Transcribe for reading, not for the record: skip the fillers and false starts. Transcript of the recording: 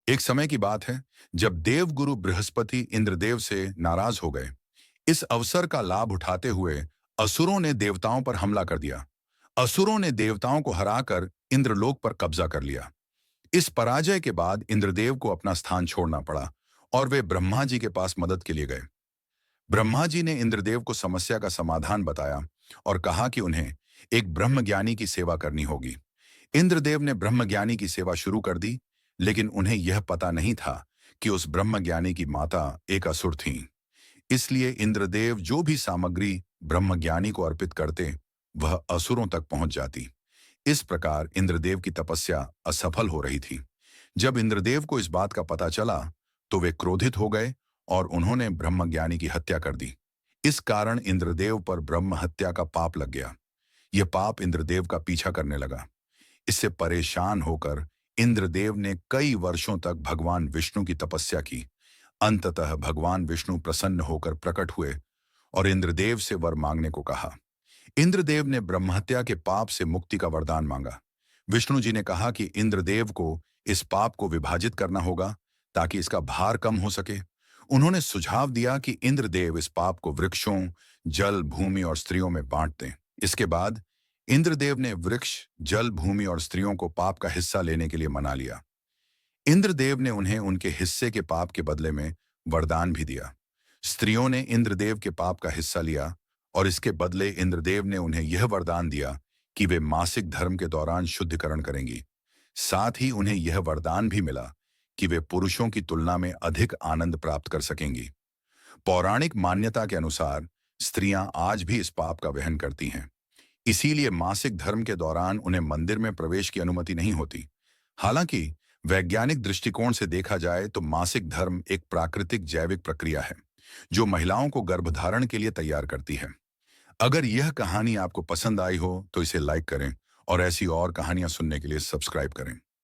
एक समय की बात है जब देवगुरु बृहस्पति इंद्रदेव से नाराज हो गए। इस अवसर का लाभ उठाते हुए असुरों ने देवताओं पर हमला कर दिया। असुरों ने देवताओं को हराकर इंद्रलोक पर कब्जा कर लिया। इस पराजय के बाद इंद्रदेव को अपना स्थान छोड़ना पड़ा और वे ब्रह्मा जी के पास मदद के लिए गए। ब्रह्मा जी ने इंद्रदेव को समस्या का समाधान बताया और कहा कि उन्हें एक ब्रह्मज्ञानी की सेवा करनी होगी। इंद्रदेव ने ब्रह्मज्ञानी की सेवा शुरू कर दी, लेकिन उन्हें यह पता नहीं था कि उस ब्रह्मज्ञानी की माता एक असुर थीं। इसलिए इंद्रदेव जो भी सामग्री ब्रह्मज्ञानी को अर्पित करते, वह असुरों तक पहुंच जाती। इस प्रकार इंद्रदेव की तपस्या असफल हो रही थी। जब इंद्रदेव को इस बात का पता चला, तो वे क्रोधित हो गए और उन्होंने ब्रह्मज्ञानी की हत्या कर दी। इस कारण इंद्रदेव पर ब्रह्म हत्या का पाप लग गया। यह पाप इंद्रदेव का पीछा करने लगा। इससे परेशान होकर इंद्रदेव ने कई वर्षों तक भगवान विष्णु की तपस्या की। अंततः भगवान विष्णु प्रसन्न होकर प्रकट हुए और इंद्रदेव से वर मांगने को कहा। इंद्रदेव ने ब्रह्महत्या के पाप से मुक्ति का वरदान मांगा। विष्णु जी ने कहा कि इंद्रदेव को इस पाप को विभाजित करना होगा ताकि इसका भार कम हो सके। उन्होंने सुझाव दिया कि इंद्रदेव इस पाप को वृक्षों, जल, भूमि और स्त्रियों में बांट दें। इसके बाद इंद्रदेव ने वृक्ष, जल, भूमि और स्त्रियों को पाप का हिस्सा लेने के लिए मना लिया। इंद्रदेव ने उन्हें उनके हिस्से के पाप के बदले में वरदान भी दिया। स्त्रियों ने इंद्रदेव के पाप का हिस्सा लिया और इसके बदले इंद्रदेव ने उन्हें यह वरदान दिया कि वे मासिक धर्म के दौरान शुद्धिकरण करेंगी। साथ ही उन्हें यह वरदान भी मिला कि वे पुरुषों की तुलना में अधिक आनंद प्राप्त कर सकेंगी। पौराणिक मान्यता के अनुसार स्त्रियां आज भी इस पाप का वहन करती हैं। इसीलिए मासिक धर्म के दौरान उन्हें मंदिर में प्रवेश की अनुमति नहीं होती। हालांकि वैज्ञानिक दृष्टिकोण से देखा जाए तो मासिक धर्म एक प्राकृतिक जैविक प्रक्रिया है जो महिलाओं को गर्भधारण के लिए तैयार करती है। अगर यह कहानी आपको पसंद आई हो तो इसे लाइक करें और ऐसी और कहानियां सुनने के लिए सब्सक्राइब करें।